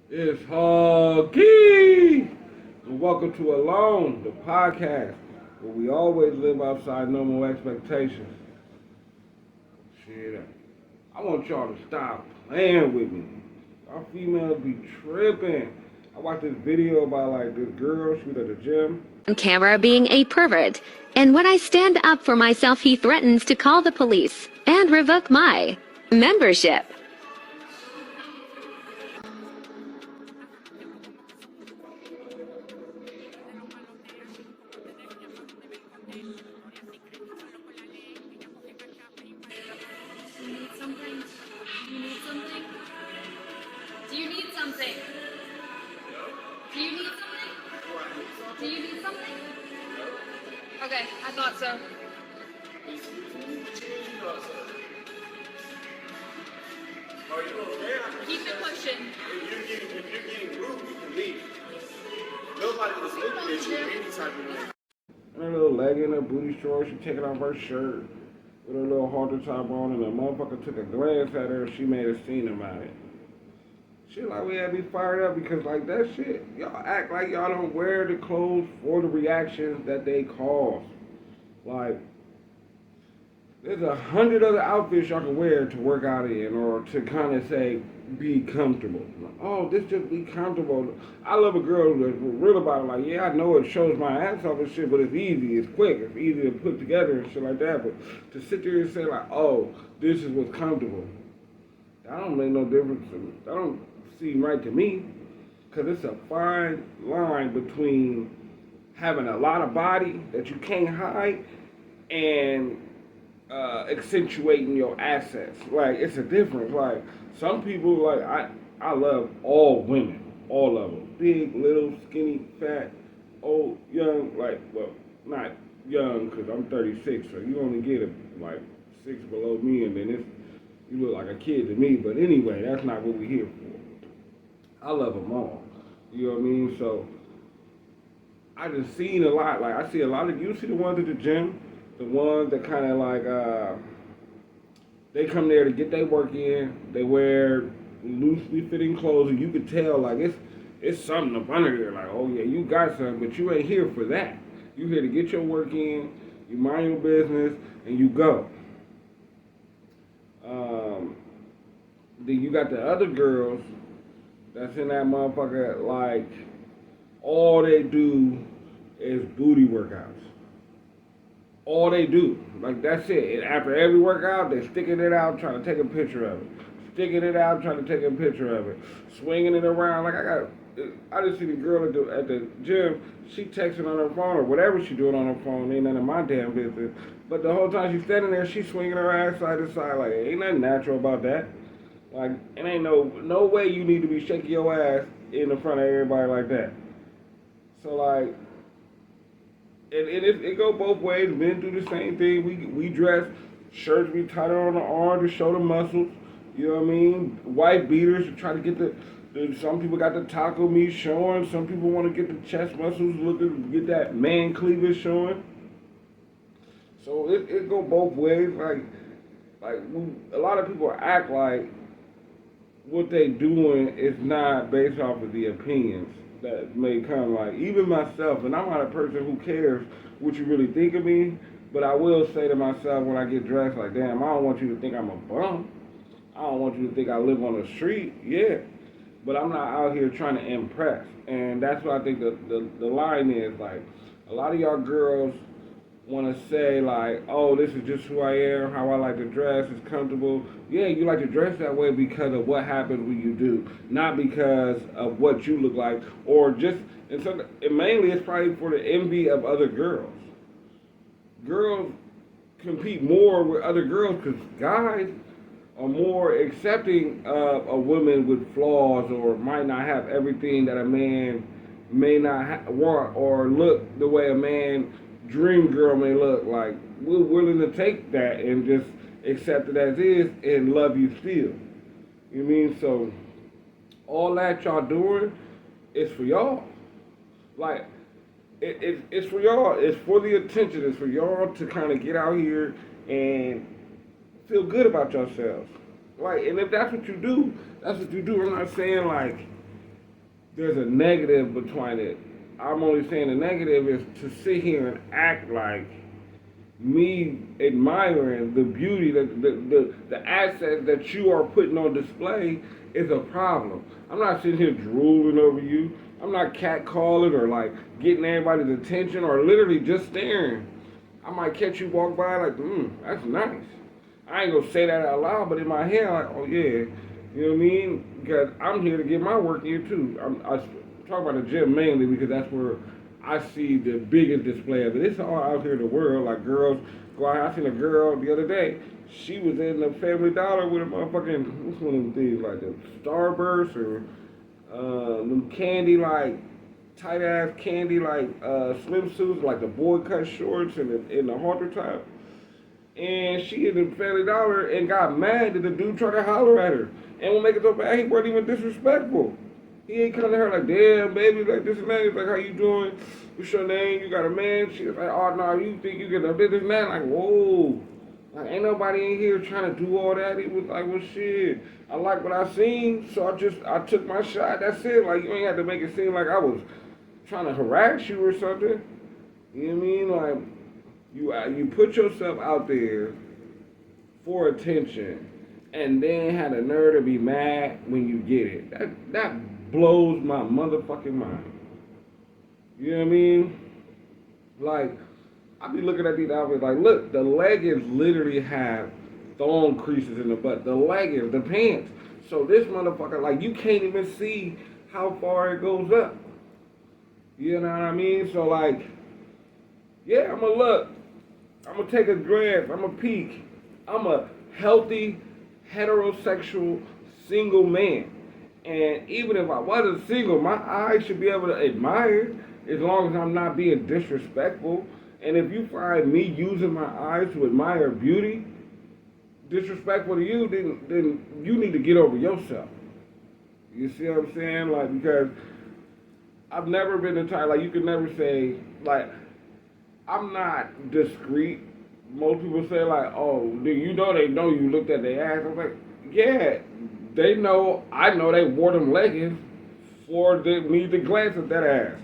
It's Huggy! And welcome to Alone, the podcast, where we always live outside normal expectations. Shit, I want y'all to stop playing with me. Y'all females be tripping. I watched this video about like this girl, she was at the gym. On camera being a pervert, and when I stand up for myself, he threatens to call the police and revoke my membership. You need something? You need something? Do you need something? Do you need something? Do you need something? Okay, I thought so. Keep it pushing. If you're getting rude, you can leave. Nobody was looking at you any type of way. And her little leg in her booty shorts, she taking off her shirt with her little halter top on, and the motherfucker took a glance at her and she made a scene about it. Shit like we had me fired up because like that shit, y'all act like y'all don't wear the clothes for the reactions that they cause. Like, there's 100 other outfits y'all can wear to work out in or to kind of say, be comfortable. Like, oh, this just be comfortable. I love a girl that's real about it. Like, yeah, I know it shows my ass off and shit, but it's easy, it's quick, it's easy to put together and shit like that. But to sit there and say like, oh, this is what's comfortable, that don't make no difference to me. That don't seem right to me. Because it's a fine line between having a lot of body that you can't hide and accentuating your assets. Like, it's a difference. Like, some people, like, I love all women, all of them. Big, little, skinny, fat, old, young, like, well, not young because I'm 36, so you only get like 6 below me, and then you look like a kid to me. But anyway, that's not what we're here for. I love them all. You know what I mean? So, I just seen a lot. Like, I see a lot of, you see the ones at the gym, the ones that kind of like, they come there to get their work in. They wear loosely fitting clothes, and you could tell like it's something up under there. Like, oh yeah, you got something, but you ain't here for that. You here to get your work in. You mind your business, and you go. Then you got the other girls that's in that motherfucker. Like, all they do is booty workouts. All they do. Like, that's it. And after every workout, they're sticking it out, trying to take a picture of it. Sticking it out, trying to take a picture of it. Swinging it around. Like, I just see the girl at the gym. She texting on her phone or whatever she doing on her phone. Ain't none of my damn business. But the whole time she's standing there, she's swinging her ass side to side. Like, ain't nothing natural about that. Like, it ain't no way you need to be shaking your ass in the front of everybody like that. So, like, it go both ways. Men do the same thing. We dress, shirts be tighter on the arm to show the muscles. You know what I mean? White beaters to try to get some people got the taco meat showing. Some people want to get the chest muscles looking, get that man cleavage showing. So it go both ways. Like a lot of people act like what they doing is not based off of the opinions that may come. Like, even myself, and I'm not a person who cares what you really think of me, but I will say to myself when I get dressed, like, damn, I don't want you to think I'm a bum. I don't want you to think I live on the street. Yeah, but I'm not out here trying to impress. And that's what I think the line is. Like, a lot of y'all girls want to say like, oh, this is just who I am, how I like to dress, it's comfortable. Yeah, you like to dress that way because of what happens when you do, not because of what you look like, or just, and mainly it's probably for the envy of other girls. Girls compete more with other girls because guys are more accepting of a woman with flaws or might not have everything that a man may not want or look the way a man dream girl may look. Like, we're willing to take that and just accept it as is and love you still. You know what I mean? So all that y'all doing is for y'all. Like, it's for y'all. It's for the attention. It's for y'all to kind of get out here and feel good about yourselves. Like, and if that's what you do, that's what you do. I'm not saying like there's a negative between it. I'm only saying the negative is to sit here and act like me admiring the beauty, the assets that you are putting on display is a problem. I'm not sitting here drooling over you. I'm not catcalling or like getting everybody's attention or literally just staring. I might catch you walk by like, that's nice. I ain't gonna say that out loud, but in my head, like, oh yeah, you know what I mean? Because I'm here to get my work in too. I talk about the gym mainly because that's where I see the biggest display of it. It's all out here in the world. Like girls go out. I seen a girl the other day. She was in the Family Dollar with a motherfucking, what's one of them things like the Starburst or them candy like tight ass candy like swimsuits like the boy cut shorts and the halter top. And she in the Family Dollar and got mad that the dude tried to holler at her. And what make it so bad, he wasn't even disrespectful. He ain't come to her like, damn, baby, like this and that. He's like, how you doing? What's your name? You got a man? She was like, oh, no, you think you get a business man? Like, whoa. Like, ain't nobody in here trying to do all that. He was like, well, shit. I like what I seen, so I took my shot. That's it. Like, you ain't have to make it seem like I was trying to harass you or something. You know what I mean? Like, you put yourself out there for attention and then had the nerve to be mad when you get it. That blows my motherfucking mind. You know what I mean? Like, I be looking at these outfits like, look, the leggings literally have thong creases in the butt. The leggings, the pants. So this motherfucker, like, you can't even see how far it goes up. You know what I mean? So, like, yeah, I'm gonna look. I'm gonna take a glance. I'm gonna peek. I'm a healthy, heterosexual, single man. And even if I wasn't single, my eyes should be able to admire as long as I'm not being disrespectful. And if you find me using my eyes to admire beauty disrespectful to you, then you need to get over yourself. You see what I'm saying? Like, because I've never been the type, like, you could never say, like, I'm not discreet. Most people say, like, oh, do you know they know you looked at their ass? I'm like, yeah, they know, I know they wore them leggings for me to glance at that ass.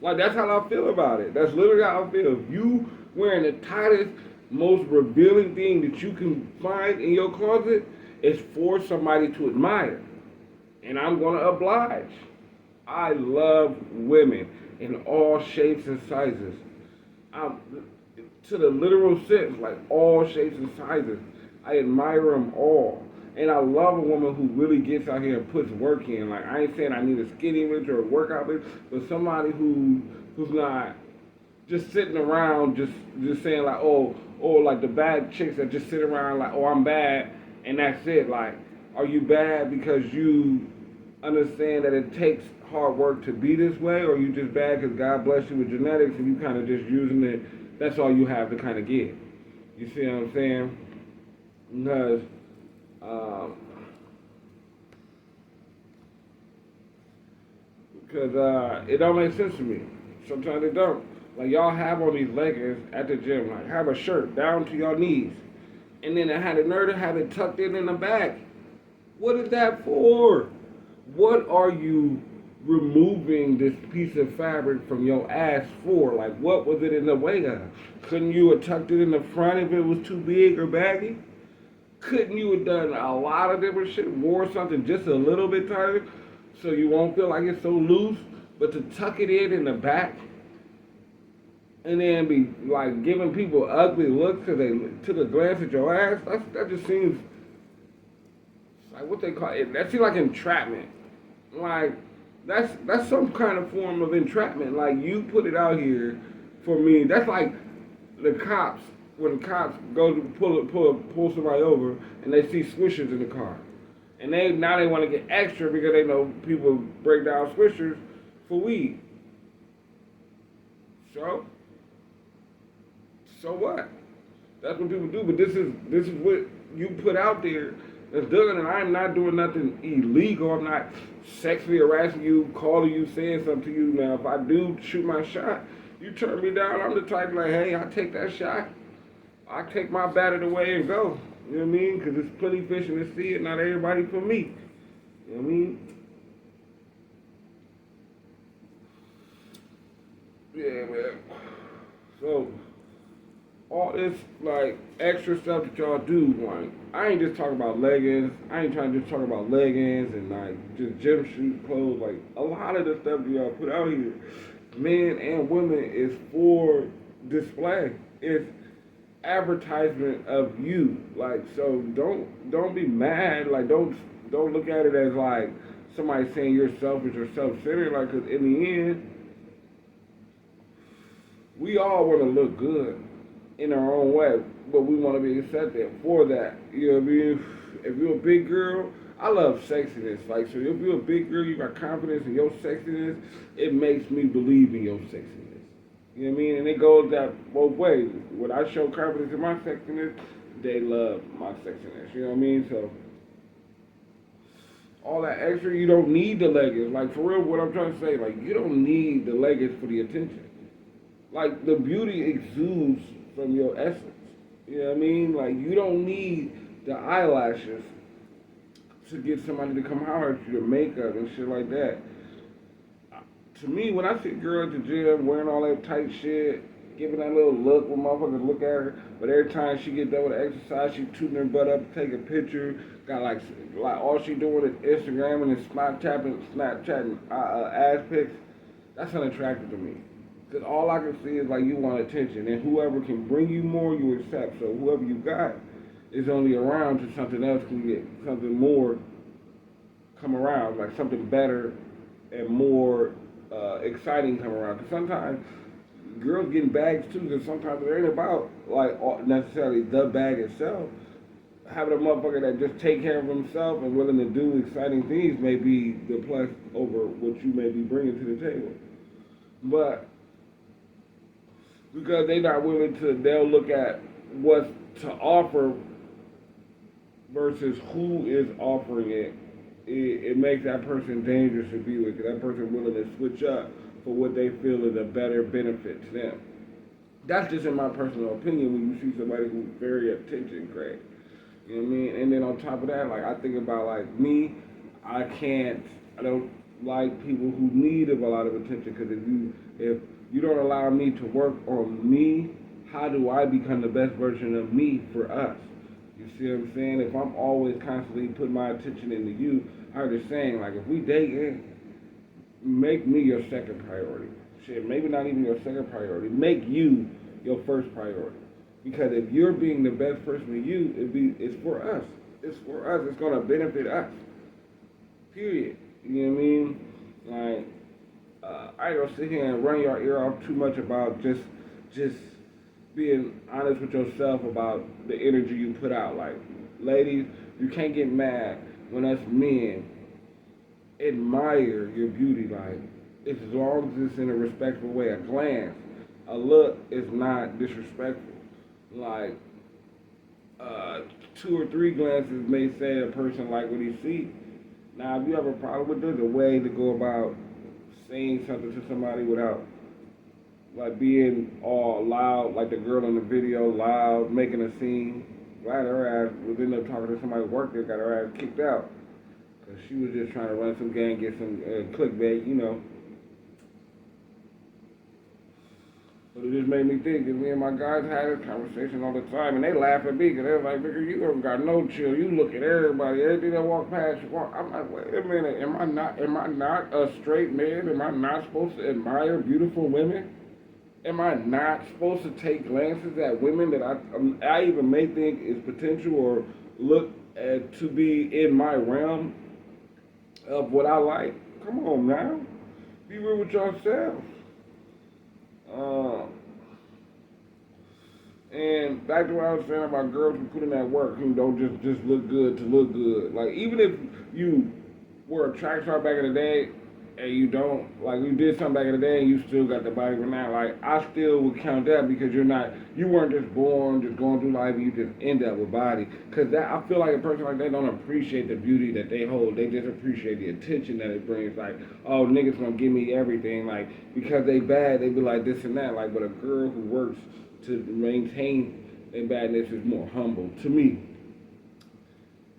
Like, that's how I feel about it. That's literally how I feel. If you wearing the tightest, most revealing thing that you can find in your closet, it's for somebody to admire. And I'm going to oblige. I love women in all shapes and sizes. To the literal sense, like all shapes and sizes. I admire them all. And I love a woman who really gets out here and puts work in. Like, I ain't saying I need a skinny bitch or a workout bitch, but somebody who's not just sitting around just saying like, oh, like the bad chicks that just sit around like, oh, I'm bad, and that's it. Like, are you bad because you understand that it takes hard work to be this way, or you just bad because God bless you with genetics and you kind of just using it, that's all you have to kind of get. You see what I'm saying? Because it don't make sense to me. Sometimes it don't. Like, y'all have on these leggings at the gym, like have a shirt down to your knees, and then I had the nerve to have it tucked in the back. What is that for? What are you removing this piece of fabric from your ass for? Like, what was it in the way of? Couldn't you have tucked it in the front if it was too big or baggy? Couldn't you have done a lot of different shit, wore something just a little bit tighter so you won't feel like it's so loose, but to tuck it in the back and then be like giving people ugly looks because they took a glance at your ass, that just seems like what they call it. That seems like entrapment. Like, that's some kind of form of entrapment. Like, you put it out here for me. That's like the cops. When the cops go to pull somebody over and they see swishers in the car, and now they want to get extra because they know people break down swishers for weed. So what? That's what people do. But this is what you put out there that's done, and I'm not doing nothing illegal. I'm not sexually harassing you, calling you, saying something to you. Now, if I do shoot my shot, you turn me down. I'm the type like, hey, I take that shot. I take my batted away and go. You know what I mean? Because there's plenty fish in the sea and not everybody for me. You know what I mean? Yeah, man. So all this like extra stuff that y'all do, like I ain't just talking about leggings. I ain't trying to just talk about leggings and like just gym shoes clothes. Like a lot of the stuff that y'all put out here, men and women, is for display. It's advertisement of you. Like so, don't be mad. Like don't look at it as like somebody saying you're selfish or self-centered. Like, cause in the end, we all want to look good in our own way, but we want to be accepted for that. You know what I mean? If you're a big girl, I love sexiness. Like, so if you're a big girl, you got confidence in your sexiness, it makes me believe in your sexiness. You know what I mean? And it goes that both ways. When I show confidence in my sexiness, they love my sexiness. You know what I mean? So, all that extra, you don't need the leggings. Like, for real, what I'm trying to say, like, you don't need the leggings for the attention. Like the beauty exudes from your essence. You know what I mean? Like you don't need the eyelashes to get somebody to come holler at you, the makeup and shit like that. To me, when I see a girl at the gym wearing all that tight shit, giving that little look when motherfuckers look at her, but every time she get done with the exercise, she tooting her butt up to take a picture. Got like all she doing is Instagram and Snapchatting ass pics. That's unattractive to me. Because all I can see is like you want attention, and whoever can bring you more, you accept. So whoever you got is only around to something else can get something more come around, like something better and more exciting come around. Because sometimes girls getting bags too, because sometimes it ain't about like necessarily the bag itself. Having a motherfucker that just take care of himself and willing to do exciting things may be the plus over what you may be bringing to the table. But because they not willing to, they'll look at what's to offer versus who is offering it. It makes that person dangerous to be with. Cause that person willing to switch up for what they feel is a better benefit to them. That's just in my personal opinion when you see somebody who's very attention crazy. You know what I mean? And then on top of that, like I think about like me, I don't like people who need a lot of attention because if you don't allow me to work on me, how do I become the best version of me for us? You see what I'm saying? If I'm always constantly putting my attention into you, I was just saying, like, if we dating, make me your second priority. Shit, maybe not even your second priority. Make you your first priority. Because if you're being the best person to you, it's for us. It's for us. It's gonna benefit us. Period. You know what I mean? Like, I ain't gonna sit here and run your ear off too much about just being honest with yourself about the energy you put out. Like, ladies, you can't get mad when us men admire your beauty. Like, as long as it's in a respectful way, a glance, a look is not disrespectful. Like, two or three glances may say a person like what he sees. Now, if you have a problem with this, a way to go about saying something to somebody without like being all loud, like the girl in the video, loud, making a scene. Glad her ass was end up talking to somebody who worked there, got her ass kicked out. Because she was just trying to run some game, get some clickbait, you know. But it just made me think, because me and my guys had this conversation all the time, and they laugh at me, because they're like, nigga, you don't got no chill. You look at everybody, everything that walk past you. I'm like, wait a minute, am I not a straight man? Am I not supposed to admire beautiful women? Am I not supposed to take glances at women that I even may think is potential or look at to be in my realm of what I like? Come on now, be real with yourself. Um, and back to what I was saying about girls who put in that work, who don't just look good to look good. Like even if you were a track star back in the day and you don't, like you did something back in the day and you still got the body for now, like I still would count that because you weren't just born, just going through life and you just end up with body. Cause that, I feel like a person like that don't appreciate the beauty that they hold. They just appreciate the attention that it brings. Like, oh, niggas gonna give me everything. Like, because they bad, they be like this and that. Like, but a girl who works to maintain their badness is more humble to me.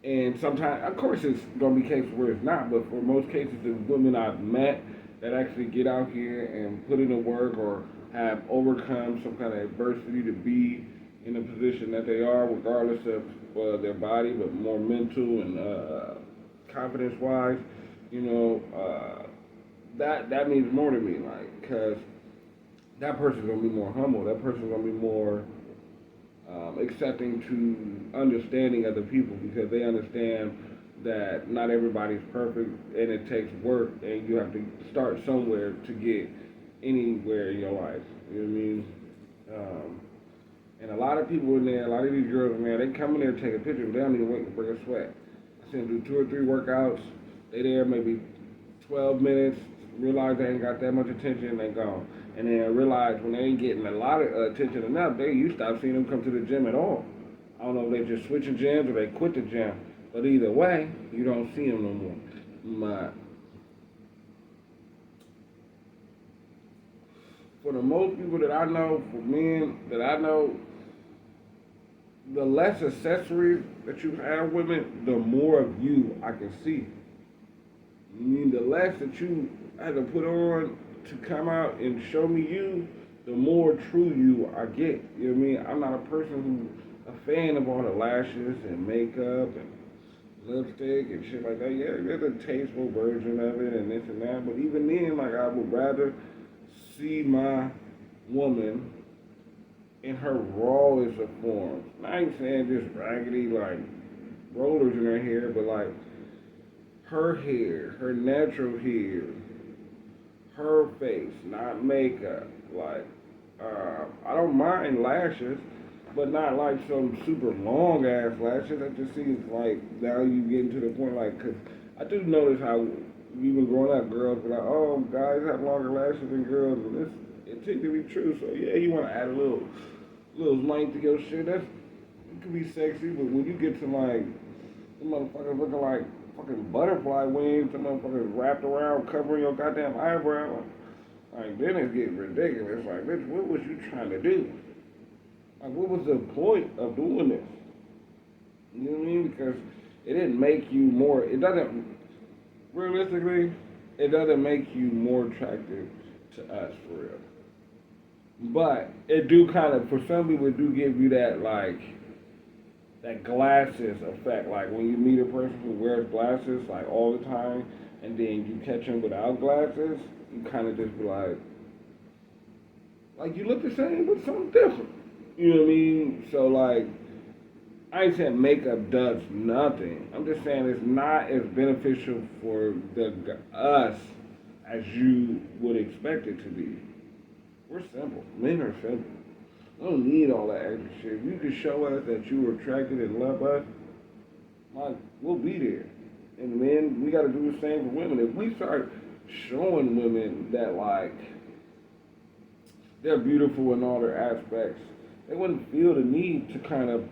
And sometimes, of course, it's gonna be cases where it's not, but for most cases, the women I've met that actually get out here and put in the work or have overcome some kind of adversity to be in the position that they are, regardless of their body, but more mental and confidence-wise. You know, that means more to me, like, because that person's gonna be more humble. That person's gonna be more accepting to understanding other people because they understand that not everybody's perfect and it takes work and you have to start somewhere to get anywhere in your life. You know what I mean? And a lot of people in there, a lot of these girls, man, they come in there to take a picture, but they don't even wait to break a sweat. I see them do 2 or 3 workouts. They there maybe 12 minutes, realize they ain't got that much attention, they gone. And then realize when they ain't getting a lot of attention enough, you stop seeing them come to the gym at all. I don't know if they just switching gyms or they quit the gym. But either way, you don't see them no more. For the most people that I know, for men that I know, the less accessories that you have with it, the more of you I can see. I mean, the less that you have to put on to come out and show me you, the more true you I get. You know what I mean? I'm not a person who's a fan of all the lashes and makeup and lipstick and shit like that. Yeah, there's a tasteful version of it and this and that, but even then, like, I would rather see my woman in her rawest of forms. I ain't saying just raggedy, like, rollers in her hair, but like her hair, her natural hair, her face, not makeup. Like, I don't mind lashes, but not like some super long ass lashes. That just seems like now you getting to the point, like, cause I do notice how even growing up, girls be like, oh, guys have longer lashes than girls, and it seems to be true. So yeah, you want to add a little length to your shit. It could be sexy, but when you get to like some motherfuckers looking like fucking butterfly wings, some motherfuckers wrapped around covering your goddamn eyebrow, like then it's getting ridiculous. Like, bitch, what was you trying to do? Like, what was the point of doing this? You know what I mean? Because it didn't make you more. It doesn't. Realistically, it doesn't make you more attractive to us, for real. But it do kind of, for some people, it do give you that, like, that glasses effect. Like, when you meet a person who wears glasses, like, all the time, and then you catch them without glasses, you kind of just be like, you look the same, but something different. You know what I mean? So, like, I ain't saying makeup does nothing. I'm just saying it's not as beneficial for us as you would expect it to be. We're simple. Men are simple. I don't need all that extra shit. If you can show us that you are attracted and love us, like, we'll be there. And men, we got to do the same for women. If we start showing women that, like, they're beautiful in all their aspects, they wouldn't feel the need to kind of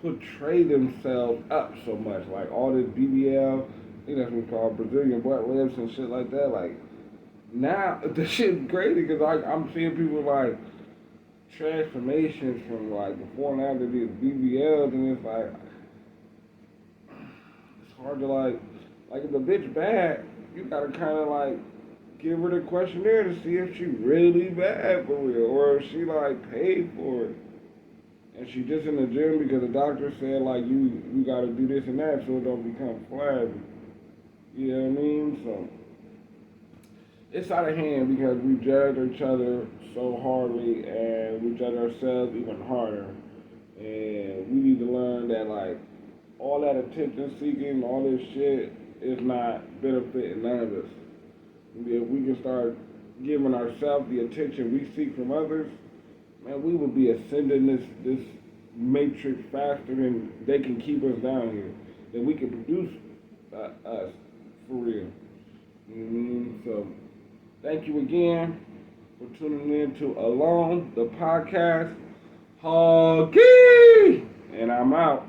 portray themselves up so much. Like, all this BBL, I think that's what it's called, Brazilian butt lifts and shit like that. Like, now, the shit's crazy because I'm seeing people, like, transformations from, like, before and after these BBLs, and it's like, it's hard to, like, if the bitch bad, you gotta kind of, like, give her the questionnaire to see if she really bad for real, or if she, like, paid for it. And she just in the gym because the doctor said, like, you gotta do this and that so it don't become flabby. You know what I mean? So, it's out of hand because we judge each other so hardly and we judge ourselves even harder. And we need to learn that, like, all that attention seeking, all this shit is not benefiting none of us. If we can start giving ourselves the attention we seek from others, man, we would be ascending this matrix faster than they can keep us down here. That we can produce us for real. You know what I mean? So, thank you again for tuning in to Alone, the podcast. Huggy! And I'm out.